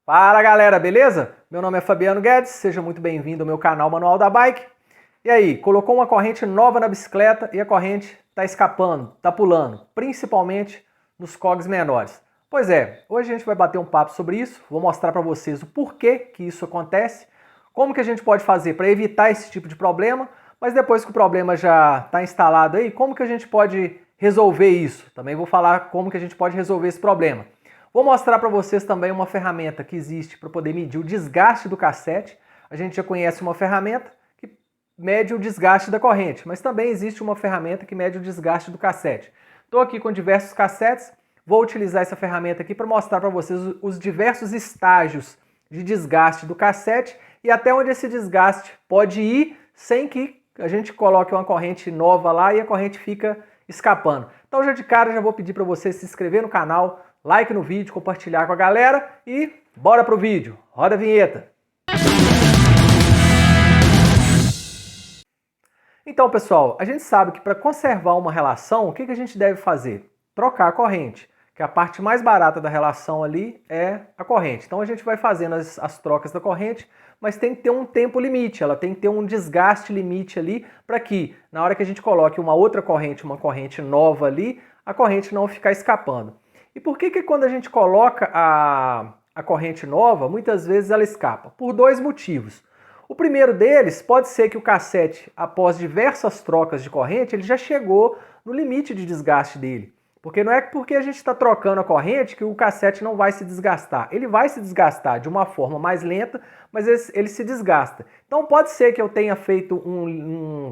Fala galera, beleza? Meu nome é Fabiano Guedes, seja muito bem-vindo ao meu canal Manual da Bike. E aí, colocou uma corrente nova na bicicleta e a corrente está escapando, está pulando, principalmente nos cogs menores. Pois é, hoje a gente vai bater um papo sobre isso, vou mostrar para vocês o porquê que isso acontece, como que a gente pode fazer para evitar esse tipo de problema, mas depois que o problema já está instalado aí, como que a gente pode resolver isso? Também vou falar como que a gente pode resolver esse problema. Vou mostrar para vocês também uma ferramenta que existe para poder medir o desgaste do cassete. A gente já conhece uma ferramenta que mede o desgaste da corrente, mas também existe uma ferramenta que mede o desgaste do cassete. Estou aqui com diversos cassetes, vou utilizar essa ferramenta aqui para mostrar para vocês os diversos estágios de desgaste do cassete e até onde esse desgaste pode ir sem que a gente coloque uma corrente nova lá e a corrente fica escapando. Então já de cara já vou pedir para você se inscrever no canal, like no vídeo, compartilhar com a galera e bora pro vídeo. Roda a vinheta. Então, pessoal, a gente sabe que para conservar uma relação, o que a gente deve fazer? Trocar a corrente, que a parte mais barata da relação ali é a corrente. Então a gente vai fazendo as trocas da corrente, mas tem que ter um tempo limite, ela tem que ter um desgaste limite ali para que na hora que a gente coloque uma outra corrente, uma corrente nova ali, a corrente não ficar escapando. E por que quando a gente coloca a corrente nova, muitas vezes ela escapa? Por dois motivos. O primeiro deles pode ser que o cassete, após diversas trocas de corrente, ele já chegou no limite de desgaste dele. Porque não é porque a gente está trocando a corrente que o cassete não vai se desgastar. Ele vai se desgastar de uma forma mais lenta, mas ele se desgasta. Então pode ser que eu tenha feito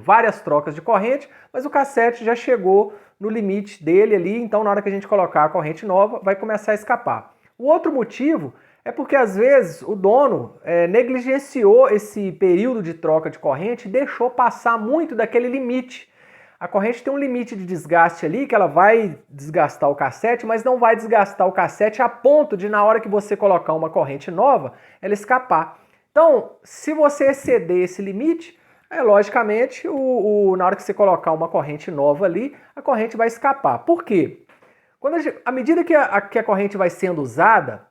várias trocas de corrente, mas o cassete já chegou no limite dele ali, então na hora que a gente colocar a corrente nova, vai começar a escapar. O outro motivo é porque às vezes o dono negligenciou esse período de troca de corrente e deixou passar muito daquele limite. A corrente tem um limite de desgaste ali, que ela vai desgastar o cassete, mas não vai desgastar o cassete a ponto de, na hora que você colocar uma corrente nova, ela escapar. Então, se você exceder esse limite, logicamente, na hora que você colocar uma corrente nova ali, a corrente vai escapar. Por quê? À medida que a corrente vai sendo usada,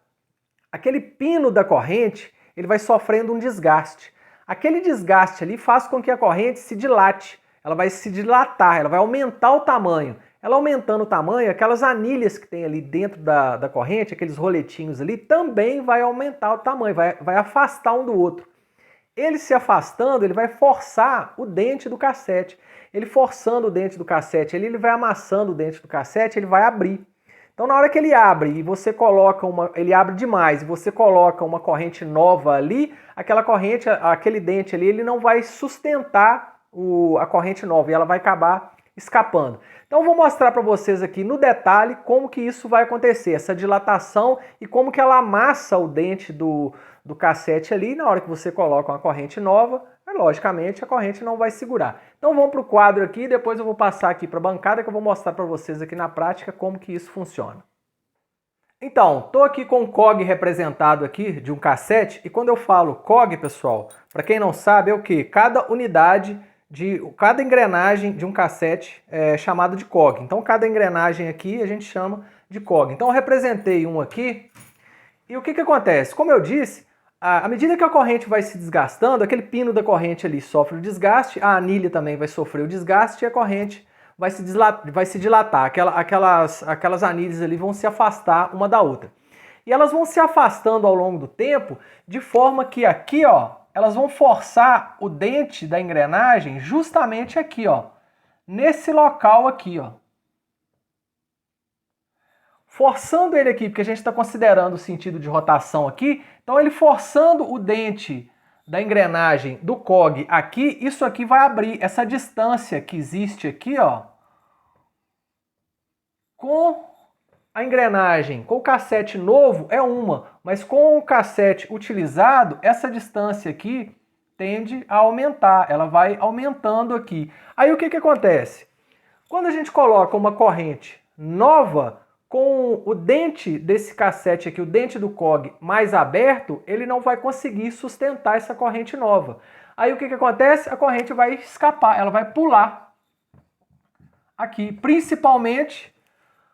aquele pino da corrente ele vai sofrendo um desgaste. Aquele desgaste ali faz com que a corrente se dilate. Ela vai se dilatar, ela vai aumentar o tamanho. Ela aumentando o tamanho, aquelas anilhas que tem ali dentro da corrente, aqueles roletinhos ali, também vai aumentar o tamanho, vai afastar um do outro. Ele se afastando, ele vai forçar o dente do cassete. Ele forçando o dente do cassete, ele vai amassando o dente do cassete, ele vai abrir. Então na hora que ele abre e você coloca ele abre demais e você coloca uma corrente nova ali, aquela corrente, aquele dente ali, ele não vai sustentar a corrente nova e ela vai acabar escapando. Então vou mostrar para vocês aqui no detalhe como que isso vai acontecer, essa dilatação e como que ela amassa o dente do cassete ali. Na hora que você coloca uma corrente nova, logicamente a corrente não vai segurar. Então vamos para o quadro aqui, depois eu vou passar aqui para a bancada que eu vou mostrar para vocês aqui na prática como que isso funciona. Então, estou aqui com o COG representado aqui de um cassete e quando eu falo COG, pessoal, para quem não sabe é o que? Cada engrenagem de um cassete é chamado de COG. Então cada engrenagem aqui a gente chama de COG. Então eu representei um aqui e o que acontece? Como eu disse, à medida que a corrente vai se desgastando, aquele pino da corrente ali sofre o desgaste, a anilha também vai sofrer o desgaste e a corrente vai se dilatar. Aquelas anilhas ali vão se afastar uma da outra. E elas vão se afastando ao longo do tempo de forma que aqui, ó, elas vão forçar o dente da engrenagem justamente aqui, ó, nesse local aqui, ó. Forçando ele aqui, porque a gente está considerando o sentido de rotação aqui, então ele forçando o dente da engrenagem do COG aqui, isso aqui vai abrir essa distância que existe aqui, ó, com a engrenagem, com o cassete novo é uma, mas com o cassete utilizado, essa distância aqui tende a aumentar, ela vai aumentando aqui. Aí o que acontece? Quando a gente coloca uma corrente nova, com o dente desse cassete aqui, o dente do COG mais aberto, ele não vai conseguir sustentar essa corrente nova. Aí o que acontece? A corrente vai escapar, ela vai pular aqui, principalmente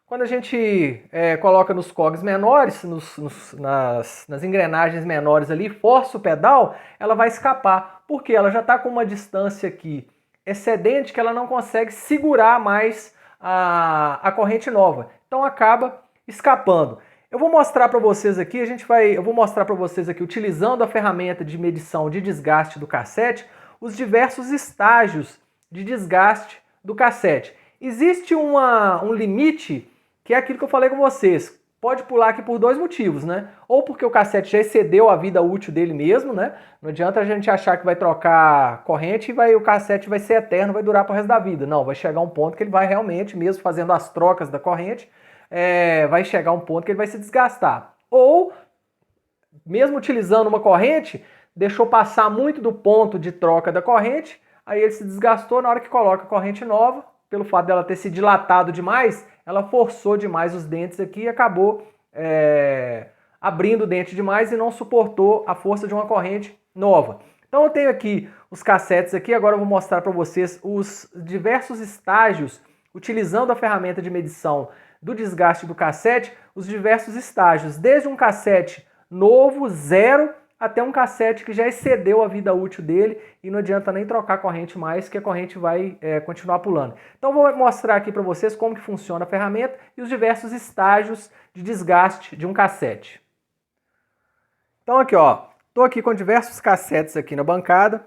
Quando a gente coloca nos cogs menores, nas engrenagens menores ali, força o pedal, ela vai escapar, porque ela já está com uma distância aqui excedente que ela não consegue segurar mais a corrente nova. Então acaba escapando. Eu vou mostrar para vocês aqui, eu vou mostrar para vocês aqui, utilizando a ferramenta de medição de desgaste do cassete, os diversos estágios de desgaste do cassete. Existe um limite, que é aquilo que eu falei com vocês. Pode pular aqui por dois motivos, né? Ou porque o cassete já excedeu a vida útil dele mesmo, né? Não adianta a gente achar que vai trocar corrente e o cassete vai ser eterno, vai durar pro resto da vida. Não, vai chegar um ponto que ele vai realmente, mesmo fazendo as trocas da corrente, vai chegar um ponto que ele vai se desgastar. Ou, mesmo utilizando uma corrente, deixou passar muito do ponto de troca da corrente, aí ele se desgastou, na hora que coloca a corrente nova, pelo fato dela ter se dilatado demais, ela forçou demais os dentes aqui e acabou abrindo o dente demais e não suportou a força de uma corrente nova. Então eu tenho aqui os cassetes aqui, agora eu vou mostrar para vocês os diversos estágios, utilizando a ferramenta de medição do desgaste do cassete, os diversos estágios, desde um cassete novo, zero, até um cassete que já excedeu a vida útil dele e não adianta nem trocar a corrente mais, que a corrente vai continuar pulando. Então vou mostrar aqui para vocês como que funciona a ferramenta e os diversos estágios de desgaste de um cassete. Então aqui, ó, estou aqui com diversos cassetes aqui na bancada.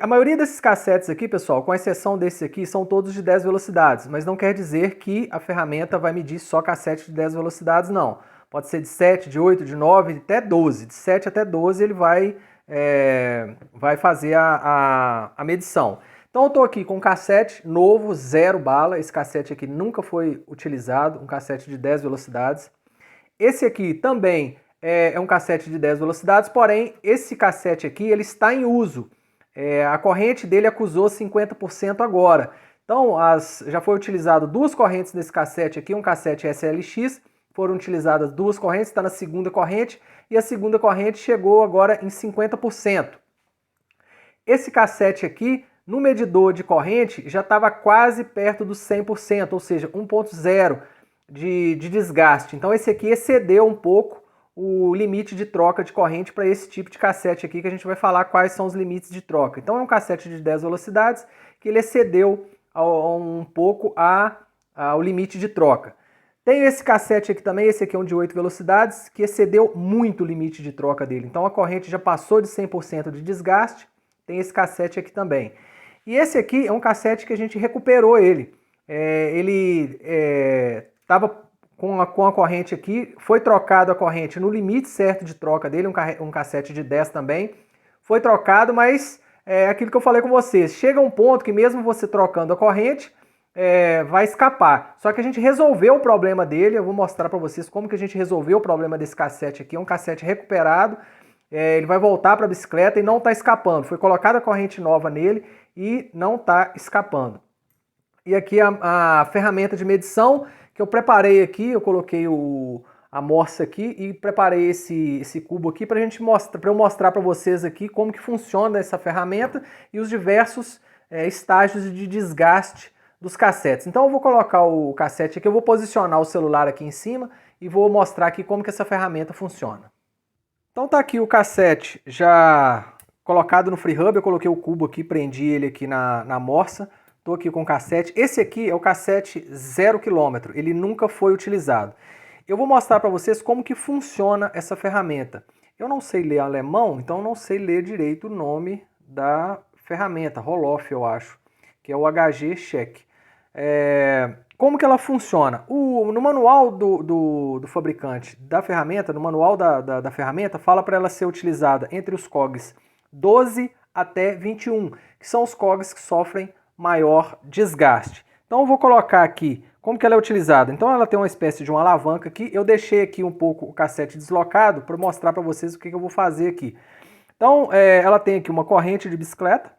A maioria desses cassetes aqui, pessoal, com exceção desse aqui, são todos de 10 velocidades, mas não quer dizer que a ferramenta vai medir só cassete de 10 velocidades, não. Pode ser de 7, de 8, de 9, até 12. De 7 até 12 ele vai fazer a medição. Então eu estou aqui com um cassete novo, 0 bala. Esse cassete aqui nunca foi utilizado, um cassete de 10 velocidades. Esse aqui também é um cassete de 10 velocidades, porém esse cassete aqui ele está em uso. A corrente dele acusou 50% agora. Então já foi utilizado duas correntes nesse cassete aqui, um cassete SLX, foram utilizadas duas correntes, está na segunda corrente, e a segunda corrente chegou agora em 50%. Esse cassete aqui, no medidor de corrente, já estava quase perto dos 100%, ou seja, 1.0 de desgaste. Então esse aqui excedeu um pouco o limite de troca de corrente para esse tipo de cassete aqui, que a gente vai falar quais são os limites de troca. Então é um cassete de 10 velocidades que ele excedeu um pouco o limite de troca. Tem esse cassete aqui também, esse aqui é um de 8 velocidades, que excedeu muito o limite de troca dele. Então a corrente já passou de 100% de desgaste. Tem esse cassete aqui também. E esse aqui é um cassete que a gente recuperou ele. Ele estava com a corrente aqui, foi trocado a corrente no limite certo de troca dele, um cassete de 10 também. Foi trocado, mas é aquilo que eu falei com vocês. Chega um ponto que mesmo você trocando a corrente, vai escapar. Só que a gente resolveu o problema dele, eu vou mostrar para vocês como que a gente resolveu o problema desse cassete aqui. É um cassete recuperado, ele vai voltar para a bicicleta e não está escapando. Foi colocada a corrente nova nele e não está escapando. E aqui a ferramenta de medição que eu preparei aqui, eu coloquei a morsa aqui e preparei esse cubo aqui para eu mostrar para vocês aqui como que funciona essa ferramenta e os diversos estágios de desgaste dos cassetes. Então eu vou colocar o cassete aqui, eu vou posicionar o celular aqui em cima e vou mostrar aqui como que essa ferramenta funciona. Então tá aqui o cassete já colocado no FreeHub, eu coloquei o cubo aqui, prendi ele aqui na morsa. Estou aqui com o cassete. Esse aqui é o cassete 0 km, ele nunca foi utilizado. Eu vou mostrar para vocês como que funciona essa ferramenta. Eu não sei ler alemão, então eu não sei ler direito o nome da ferramenta, Roloff eu acho, que é o HG Check. Como que ela funciona? No manual do fabricante da ferramenta, no manual da ferramenta, fala para ela ser utilizada entre os cogs 12 até 21, que são os cogs que sofrem maior desgaste. Então eu vou colocar aqui como que ela é utilizada. Então ela tem uma espécie de uma alavanca aqui. Eu deixei aqui um pouco o cassete deslocado para mostrar para vocês o que eu vou fazer aqui. Então ela tem aqui uma corrente de bicicleta.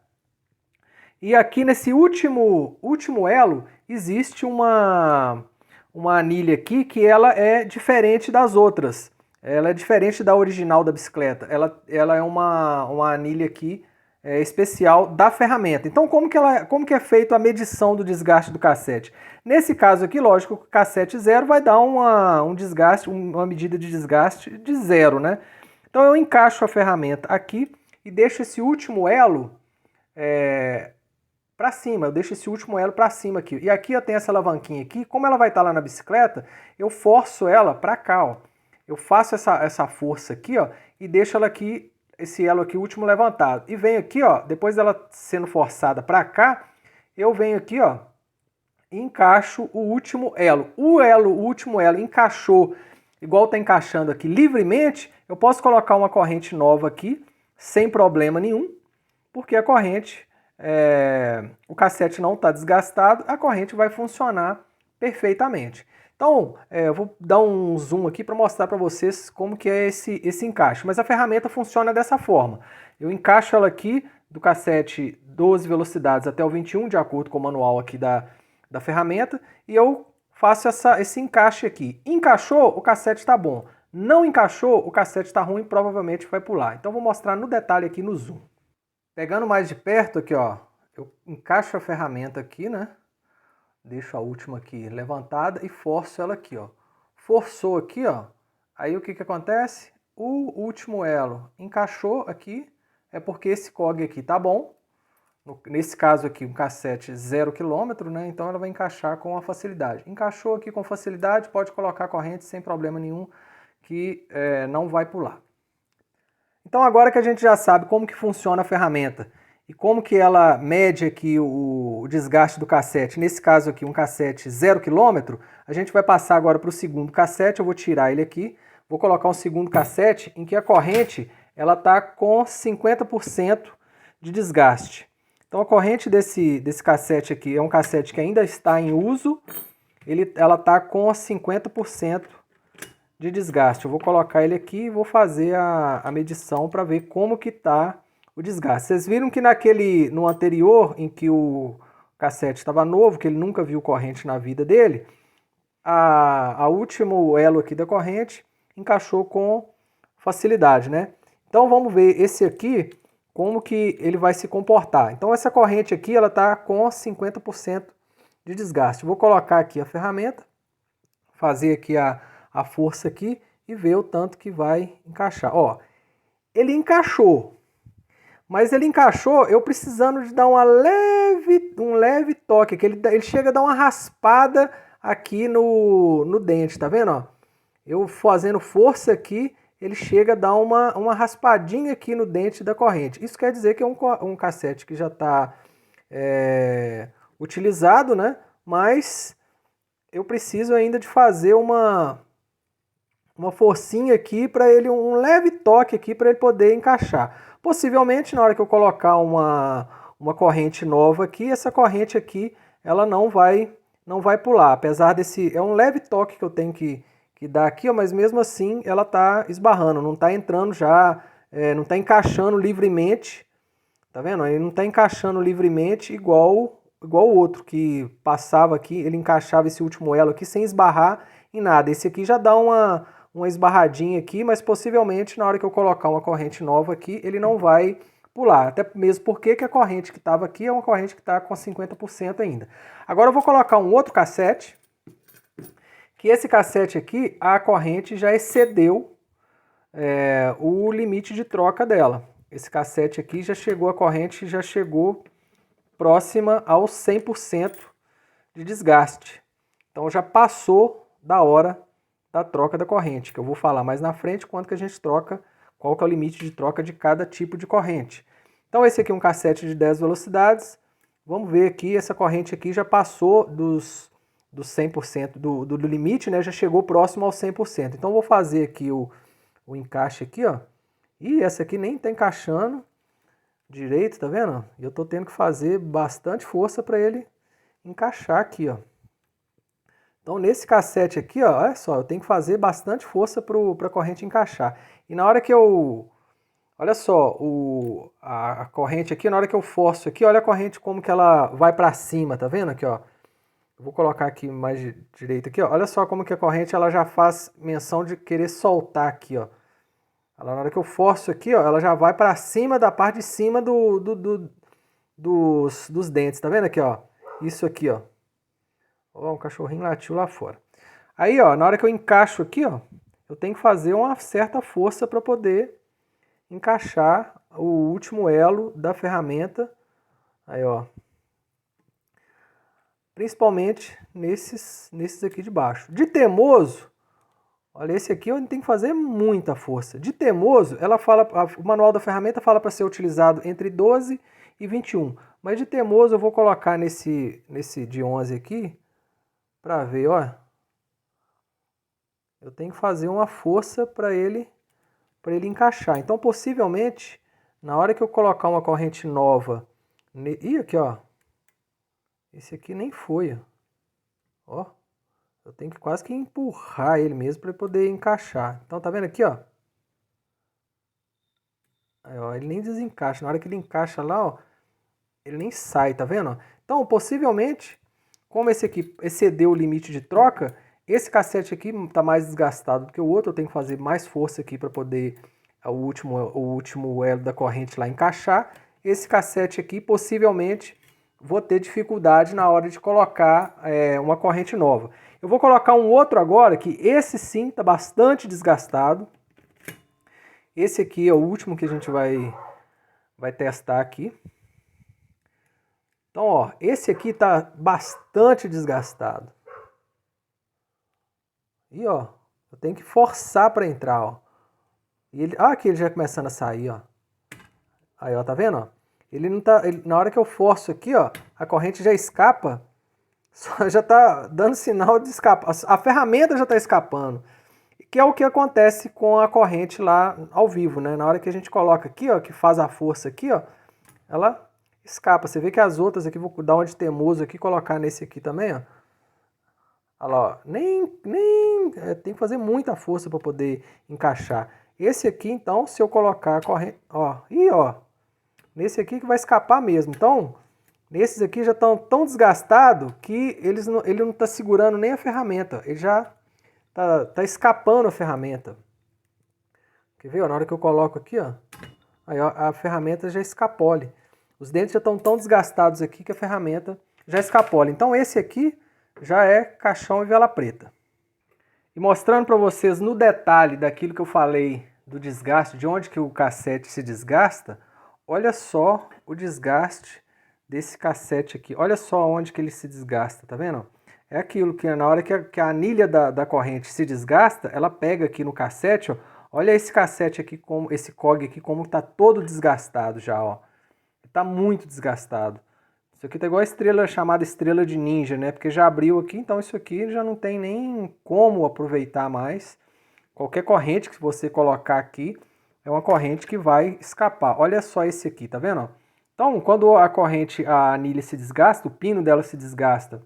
E aqui nesse último elo existe uma anilha aqui que ela é diferente das outras. Ela é diferente da original da bicicleta. Ela é uma anilha aqui especial da ferramenta. Então, como que é feita a medição do desgaste do cassete? Nesse caso aqui, lógico, o cassete zero vai dar um desgaste, uma medida de desgaste de zero, né? Então eu encaixo a ferramenta aqui e deixo esse último elo para cima, eu deixo esse último elo para cima aqui. E aqui eu tenho essa alavanquinha aqui, como ela vai estar lá na bicicleta, eu forço ela para cá, ó. Eu faço essa força aqui, ó, e deixo ela aqui, esse elo aqui, último levantado. E venho aqui, ó, depois dela sendo forçada para cá, eu venho aqui, ó, e encaixo o último elo. O último elo encaixou, igual tá encaixando aqui livremente, eu posso colocar uma corrente nova aqui, sem problema nenhum, porque a corrente, o cassete não está desgastado, a corrente vai funcionar perfeitamente. Então, eu vou dar um zoom aqui para mostrar para vocês como que é esse encaixe. Mas a ferramenta funciona dessa forma. Eu encaixo ela aqui do cassete 12 velocidades até o 21, de acordo com o manual aqui da ferramenta, e eu faço esse encaixe aqui. Encaixou, o cassete está bom. Não encaixou, o cassete está ruim, provavelmente vai pular. Então, vou mostrar no detalhe aqui no zoom. Pegando mais de perto aqui, ó, eu encaixo a ferramenta aqui, né? Deixo a última aqui levantada e forço ela aqui, ó. Forçou aqui, ó. Aí o que acontece? O último elo encaixou aqui, é porque esse cog aqui tá bom. Nesse caso aqui, um cassete 0 km, né? Então ela vai encaixar com facilidade. Encaixou aqui com facilidade, pode colocar a corrente sem problema nenhum, que não vai pular. Então agora que a gente já sabe como que funciona a ferramenta e como que ela mede aqui o desgaste do cassete, nesse caso aqui um cassete 0 km, a gente vai passar agora para o segundo cassete, eu vou tirar ele aqui, vou colocar um segundo cassete em que a corrente ela está com 50% de desgaste. Então a corrente desse cassete aqui é um cassete que ainda está em uso, ela está com 50% de desgaste. Eu vou colocar ele aqui e vou fazer a medição para ver como que está o desgaste. Vocês viram que no anterior, em que o cassete estava novo, que ele nunca viu corrente na vida dele, a último elo aqui da corrente encaixou com facilidade, né? Então vamos ver esse aqui, como que ele vai se comportar. Então essa corrente aqui, ela está com 50% de desgaste. Vou colocar aqui a ferramenta, fazer aqui a força aqui e ver o tanto que vai encaixar. Ó, ele encaixou, mas ele encaixou eu precisando de dar um leve toque, que ele chega a dar uma raspada aqui no dente, tá vendo? Ó? Eu fazendo força aqui, ele chega a dar uma raspadinha aqui no dente da corrente. Isso quer dizer que é um cassete que já está utilizado, né? Mas eu preciso ainda de fazer uma forcinha aqui para ele, um leve toque aqui para ele poder encaixar. Possivelmente na hora que eu colocar uma corrente nova aqui, essa corrente aqui ela não vai pular, apesar desse, é um leve toque que eu tenho que dar aqui, ó, mas mesmo assim ela está esbarrando, não está entrando já, não está encaixando livremente, tá vendo? Ele não está encaixando livremente igual o outro que passava aqui, ele encaixava esse último elo aqui sem esbarrar em nada. Esse aqui já dá uma esbarradinha aqui, mas possivelmente na hora que eu colocar uma corrente nova aqui, ele não vai pular. Até mesmo porque a corrente que estava aqui é uma corrente que está com 50% ainda. Agora eu vou colocar um outro cassete, que esse cassete aqui, a corrente já excedeu o limite de troca dela. Esse cassete aqui já chegou, a corrente já chegou próxima aos 100% de desgaste. Então já passou da hora da troca da corrente, que eu vou falar mais na frente quanto que a gente troca, qual que é o limite de troca de cada tipo de corrente. Então esse aqui é um cassete de 10 velocidades, vamos ver aqui, essa corrente aqui já passou dos 100% do limite, né? Já chegou próximo ao 100%. Então vou fazer aqui o encaixe aqui, ó, e essa aqui nem tá encaixando direito, tá vendo? E eu tô tendo que fazer bastante força para ele encaixar aqui, ó. Então nesse cassete aqui, ó, olha só, eu tenho que fazer bastante força para a corrente encaixar. E na hora que eu, olha só, a corrente aqui, na hora que eu forço aqui, olha a corrente como que ela vai para cima, tá vendo aqui, ó? Eu vou colocar aqui mais direito aqui, ó. Olha só como que a corrente ela já faz menção de querer soltar aqui, ó. Ela, na hora que eu forço aqui, ó, ela já vai para cima da parte de cima dos dentes, tá vendo aqui, ó? Isso aqui, ó. Ó, um cachorrinho latiu lá fora. Aí, ó, na hora que eu encaixo aqui, ó, eu tenho que fazer uma certa força para poder encaixar o último elo da ferramenta. Aí, ó. Principalmente nesses aqui de baixo. De teimoso, olha, esse aqui eu tenho que fazer muita força. De teimoso, ela fala, o manual da ferramenta fala para ser utilizado entre 12 e 21. Mas de teimoso eu vou colocar nesse de 11 aqui, para ver, ó. Eu tenho que fazer uma força para ele encaixar. Então, possivelmente, na hora que eu colocar uma corrente nova... Ih, aqui, ó. Esse aqui nem foi, ó. Eu tenho que quase que empurrar ele mesmo para poder encaixar. Então, tá vendo aqui, ó? Aí, ó, ele nem desencaixa. Na hora que ele encaixa lá, ó, ele nem sai, tá vendo? Então, possivelmente, como esse aqui excedeu o limite de troca, esse cassete aqui tá mais desgastado do que o outro. Eu tenho que fazer mais força aqui para poder o último elo da corrente lá encaixar. Esse cassete aqui, possivelmente, vou ter dificuldade na hora de colocar uma corrente nova. Eu vou colocar um outro agora, que esse sim tá bastante desgastado. Esse aqui é o último que a gente vai testar aqui. Então, ó, esse aqui tá bastante desgastado. E, ó, eu tenho que forçar para entrar, ó. E ele, aqui ele já começando a sair, ó. Aí, ó, tá vendo, ó? Ele não tá, na hora que eu forço aqui, ó, a corrente já escapa. Já tá dando sinal de escapar. A ferramenta já tá escapando. Que é o que acontece com a corrente lá ao vivo, né? Na hora que a gente coloca aqui, ó, que faz a força aqui, ó, ela escapa. Você vê que as outras aqui, vou dar uma de teimoso aqui, colocar nesse aqui também, ó. Olha lá, ó. Tem que fazer muita força para poder encaixar. Esse aqui, então, se eu colocar a corrente, ó, nesse aqui que vai escapar mesmo. Então, nesses aqui já estão tão desgastados que ele não está segurando nem a ferramenta. Ele já tá escapando a ferramenta. Quer ver? Ó, na hora que eu coloco aqui, ó, aí, ó, a ferramenta já escapole. Os dentes já estão tão desgastados aqui que a ferramenta já escapole. Então esse aqui já é caixão e vela preta. E mostrando para vocês no detalhe daquilo que eu falei do desgaste, de onde que o cassete se desgasta, olha só o desgaste desse cassete aqui. Olha só onde que ele se desgasta, tá vendo? É aquilo que na hora que a anilha da corrente se desgasta, ela pega aqui no cassete, ó. Olha esse cassete aqui, esse cog aqui, como tá todo desgastado já, ó. Tá muito desgastado. Isso aqui tá igual a estrela chamada estrela de ninja, né? Porque já abriu aqui, então isso aqui já não tem nem como aproveitar mais. Qualquer corrente que você colocar aqui é uma corrente que vai escapar. Olha só esse aqui, tá vendo? Então, quando a anilha se desgasta, o pino dela se desgasta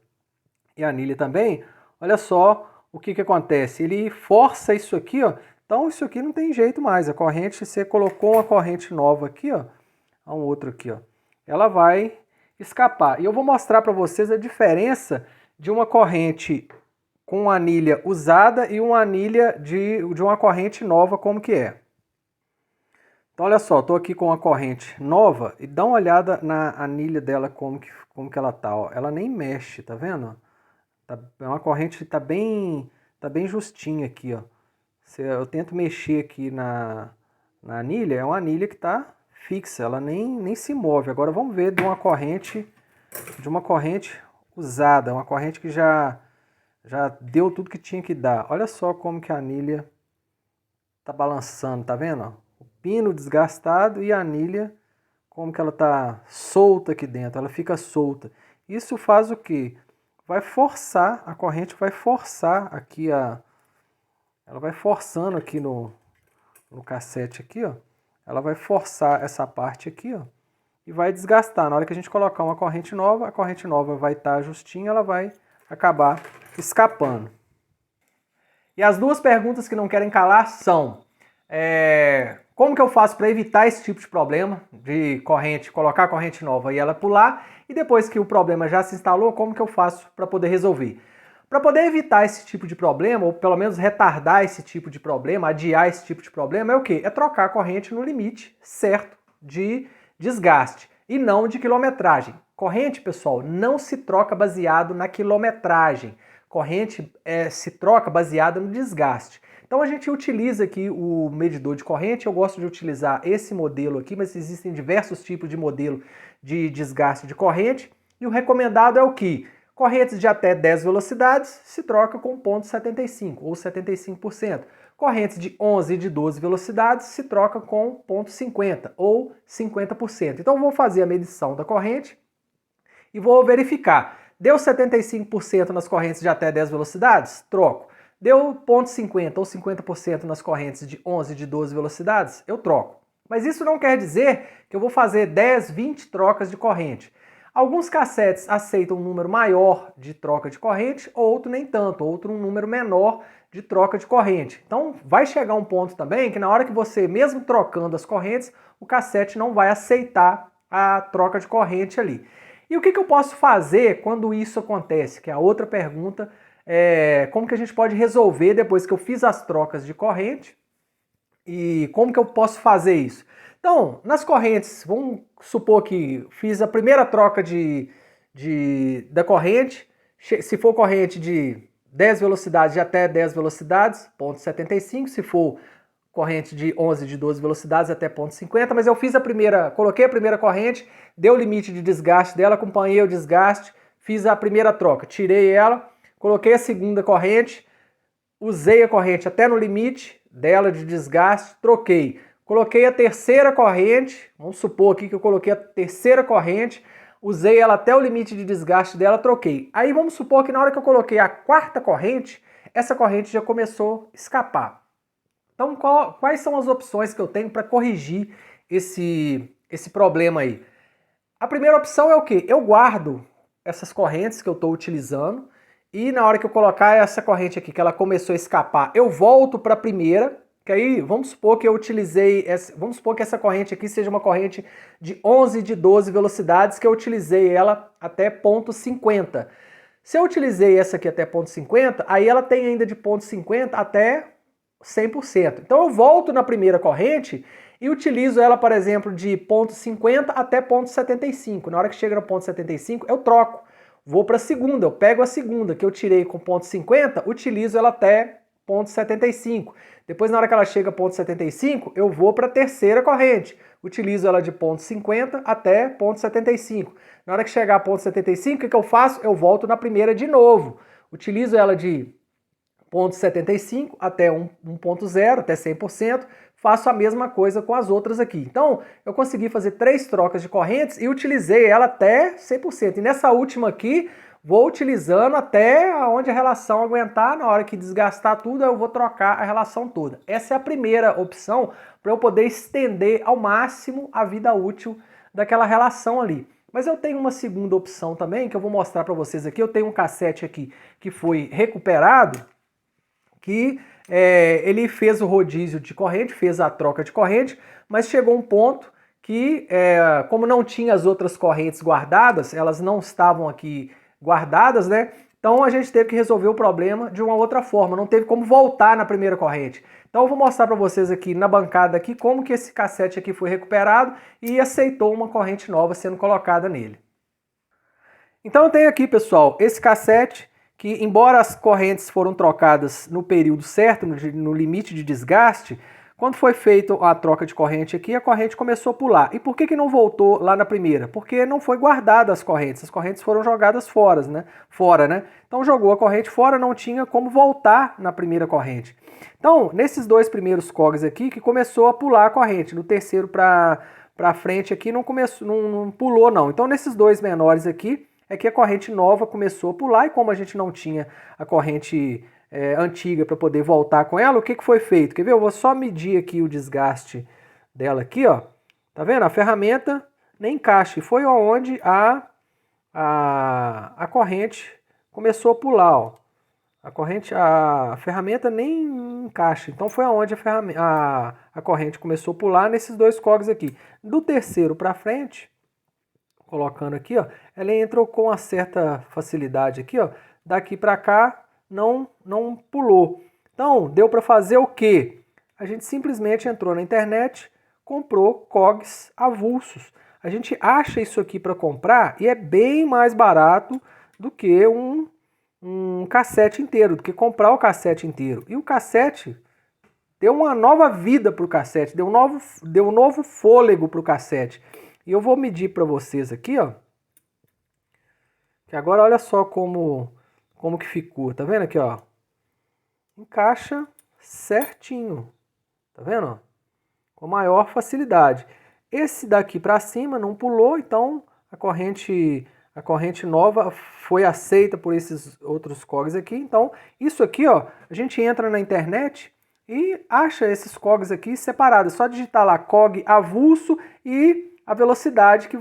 e a anilha também, olha só o que acontece. Ele força isso aqui, ó. Então isso aqui não tem jeito mais. A corrente, você colocou uma corrente nova aqui, ó. Um outro aqui, ó. Ela vai escapar. E eu vou mostrar para vocês a diferença de uma corrente com uma anilha usada e uma anilha de uma corrente nova, como que é. Então olha só, estou aqui com uma corrente nova e dá uma olhada na anilha dela como que ela tá, ó. Ela nem mexe, tá vendo? É uma corrente que tá bem justinha aqui, ó. Se eu tento mexer aqui na anilha, é uma anilha que tá fixa, ela nem se move. Agora vamos ver de uma corrente usada, uma corrente que já deu tudo que tinha que dar. Olha só como que a anilha tá balançando, tá vendo? O pino desgastado e a anilha como que ela tá solta aqui dentro, ela fica solta. Isso faz o quê? Vai forçar, a corrente vai forçar aqui ela vai forçando aqui no cassete aqui, ó. Ela vai forçar essa parte aqui, ó, e vai desgastar. Na hora que a gente colocar uma corrente nova, a corrente nova vai estar justinha, ela vai acabar escapando. E as duas perguntas que não querem calar são: como que eu faço para evitar esse tipo de problema de corrente, colocar a corrente nova e ela pular? E depois que o problema já se instalou, como que eu faço para poder resolver? Para poder evitar esse tipo de problema, ou pelo menos retardar esse tipo de problema, adiar esse tipo de problema, é o quê? É trocar a corrente no limite certo de desgaste e não de quilometragem. Corrente, pessoal, não se troca baseado na quilometragem. Corrente se troca baseada no desgaste. Então a gente utiliza aqui o medidor de corrente, eu gosto de utilizar esse modelo aqui, mas existem diversos tipos de modelo de desgaste de corrente, e o recomendado é o que? Correntes de até 10 velocidades se troca com 0,75 ou 75%. Correntes de 11 e de 12 velocidades se troca com 0,50 ou 50%. Então eu vou fazer a medição da corrente e vou verificar. Deu 75% nas correntes de até 10 velocidades? Troco. Deu 0,50 ou 50% nas correntes de 11 e de 12 velocidades? Eu troco. Mas isso não quer dizer que eu vou fazer 10, 20 trocas de corrente. Alguns cassetes aceitam um número maior de troca de corrente, outro nem tanto, outro um número menor de troca de corrente. Então vai chegar um ponto também que na hora que você, mesmo trocando as correntes, o cassete não vai aceitar a troca de corrente ali. E o que eu posso fazer quando isso acontece? Que é a outra pergunta, como que a gente pode resolver depois que eu fiz as trocas de corrente e como que eu posso fazer isso? Então, nas correntes, vamos supor que fiz a primeira troca da corrente, se for corrente de 10 velocidades de até 10 velocidades, 0,75, se for corrente de 11 de 12 velocidades até 0,50, mas eu fiz coloquei a primeira corrente, deu o limite de desgaste dela, acompanhei o desgaste, fiz a primeira troca, tirei ela, coloquei a segunda corrente, usei a corrente até no limite dela de desgaste, troquei. Coloquei a terceira corrente, vamos supor aqui que eu coloquei a terceira corrente, usei ela até o limite de desgaste dela, troquei. Aí vamos supor que na hora que eu coloquei a quarta corrente, essa corrente já começou a escapar. Então quais são as opções que eu tenho para corrigir esse problema aí? A primeira opção é o quê? Eu guardo essas correntes que eu estou utilizando e na hora que eu colocar essa corrente aqui, que ela começou a escapar, eu volto para a primeira. Que aí, vamos supor que eu utilizei, vamos supor que essa corrente aqui seja uma corrente de 11 de 12 velocidades, que eu utilizei ela até 0,50. Se eu utilizei essa aqui até 0,50, aí ela tem ainda de 0,50 até 100%. Então eu volto na primeira corrente e utilizo ela, por exemplo, de 0,50 até 0,75. Na hora que chega no 0,75, eu troco. Vou para a segunda, eu pego a segunda que eu tirei com 0,50, utilizo ela até 0,75. Depois, na hora que ela chega a 0,75, eu vou para a terceira corrente. Utilizo ela de 0,50 até 0,75. Na hora que chegar a 0,75, o que eu faço? Eu volto na primeira de novo. Utilizo ela de 0,75 até 1,0, até 100%. Faço a mesma coisa com as outras aqui. Então, eu consegui fazer 3 trocas de correntes e utilizei ela até 100%. E nessa última aqui, vou utilizando até onde a relação aguentar. Na hora que desgastar tudo, eu vou trocar a relação toda. Essa é a primeira opção para eu poder estender ao máximo a vida útil daquela relação ali. Mas eu tenho uma segunda opção também, que eu vou mostrar para vocês aqui. Eu tenho um cassete aqui que foi recuperado, que ele fez o rodízio de corrente, fez a troca de corrente, mas chegou um ponto que, como não tinha as outras correntes guardadas, elas não estavam aqui guardadas, né? Então a gente teve que resolver o problema de uma outra forma, não teve como voltar na primeira corrente. Então eu vou mostrar para vocês aqui na bancada aqui como que esse cassete aqui foi recuperado e aceitou uma corrente nova sendo colocada nele. Então eu tenho aqui, pessoal, esse cassete que, embora as correntes foram trocadas no período certo, no limite de desgaste, quando foi feita a troca de corrente aqui, a corrente começou a pular. E por que não voltou lá na primeira? Porque não foi guardada as correntes foram jogadas fora, né? Então jogou a corrente fora, não tinha como voltar na primeira corrente. Então, nesses 2 primeiros cogs aqui, que começou a pular a corrente, no terceiro para frente aqui não pulou não. Então, nesses 2 menores aqui, é que a corrente nova começou a pular, e como a gente não tinha a corrente antiga para poder voltar com ela, o que foi feito? Quer ver? Eu vou só medir aqui o desgaste dela aqui, ó. Tá vendo? A ferramenta nem encaixa. E foi onde a corrente começou a pular, ó. A ferramenta nem encaixa. Então foi aonde a corrente começou a pular nesses 2 cogs aqui. Do terceiro para frente, colocando aqui, ó, ela entrou com uma certa facilidade aqui, ó. daqui para cá não pulou. Então, deu para fazer o quê? A gente simplesmente entrou na internet, comprou cogs avulsos. A gente acha isso aqui para comprar e é bem mais barato do que um cassete inteiro, do que comprar o cassete inteiro. E o cassete deu uma nova vida para o cassete, deu um novo fôlego para o cassete. E eu vou medir para vocês aqui, ó. Que agora olha só como que ficou. Tá vendo aqui, ó? Encaixa certinho. Tá vendo? Com maior facilidade. Esse daqui para cima não pulou, então a corrente nova foi aceita por esses outros cogs aqui. Então, isso aqui, ó, a gente entra na internet e acha esses cogs aqui separados. É só digitar lá cog avulso e a velocidade que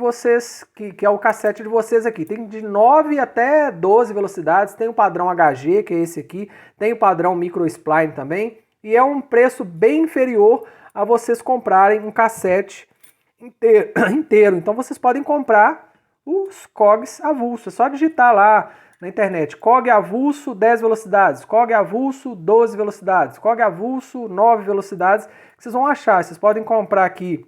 é o cassete de vocês aqui. Tem de 9 até 12 velocidades, tem o padrão HG, que é esse aqui, tem o padrão micro spline também, e é um preço bem inferior a vocês comprarem um cassete inteiro. Então vocês podem comprar os cogs avulso, é só digitar lá na internet, cog avulso 10 velocidades, cog avulso 12 velocidades, cog avulso 9 velocidades, que vocês vão achar. Vocês podem comprar aqui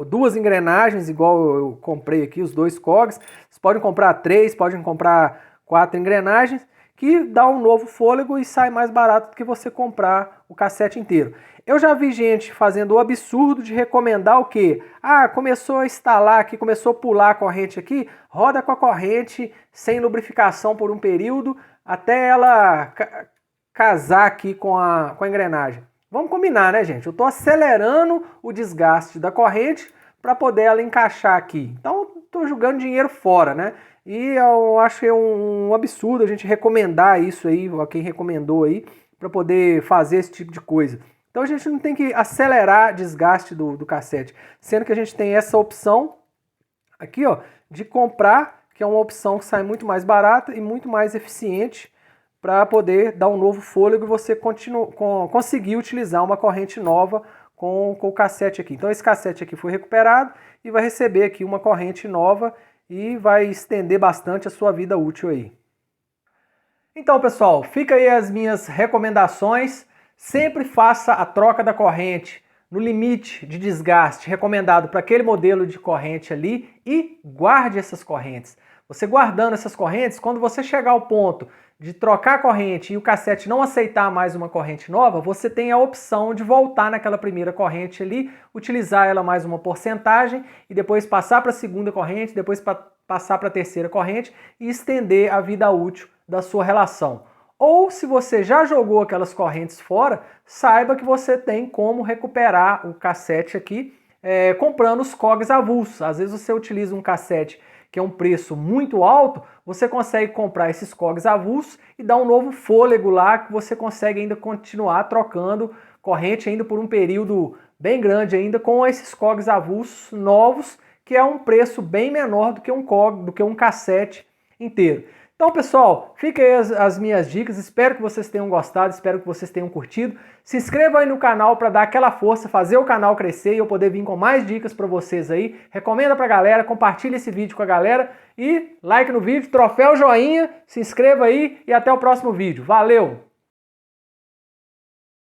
duas engrenagens, igual eu comprei aqui, os dois cogs. Vocês podem comprar 3, podem comprar 4 engrenagens, que dá um novo fôlego e sai mais barato do que você comprar o cassete inteiro. Eu já vi gente fazendo o absurdo de recomendar o quê? Ah, começou a instalar aqui, começou a pular a corrente aqui, roda com a corrente sem lubrificação por um período, até ela casar aqui com a engrenagem. Vamos combinar, né, gente? Eu estou acelerando o desgaste da corrente para poder ela encaixar aqui. Então, estou jogando dinheiro fora, né? E eu acho um absurdo a gente recomendar isso aí, quem recomendou aí, para poder fazer esse tipo de coisa. Então, a gente não tem que acelerar o desgaste do cassete, sendo que a gente tem essa opção aqui, ó, de comprar, que é uma opção que sai muito mais barata e muito mais eficiente, para poder dar um novo fôlego e você conseguir utilizar uma corrente nova com o cassete aqui. Então esse cassete aqui foi recuperado e vai receber aqui uma corrente nova e vai estender bastante a sua vida útil aí. Então, pessoal, fica aí as minhas recomendações. Sempre faça a troca da corrente no limite de desgaste recomendado para aquele modelo de corrente ali e guarde essas correntes. Você guardando essas correntes, quando você chegar ao ponto de trocar a corrente e o cassete não aceitar mais uma corrente nova, você tem a opção de voltar naquela primeira corrente ali, utilizar ela mais uma porcentagem e depois passar para a segunda corrente, depois passar para a terceira corrente e estender a vida útil da sua relação. Ou se você já jogou aquelas correntes fora, saiba que você tem como recuperar o cassete aqui comprando os cogs avulsos. Às vezes você utiliza um cassete que é um preço muito alto, você consegue comprar esses cogs avulsos e dar um novo fôlego lá, que você consegue ainda continuar trocando corrente ainda por um período bem grande ainda com esses cogs avulsos novos, que é um preço bem menor do que um cassete inteiro. Então, pessoal, fiquem aí as minhas dicas, espero que vocês tenham gostado, espero que vocês tenham curtido. Se inscrevam aí no canal para dar aquela força, fazer o canal crescer e eu poder vir com mais dicas para vocês aí. Recomenda pra galera, compartilha esse vídeo com a galera e like no vídeo, troféu joinha, se inscreva aí e até o próximo vídeo. Valeu!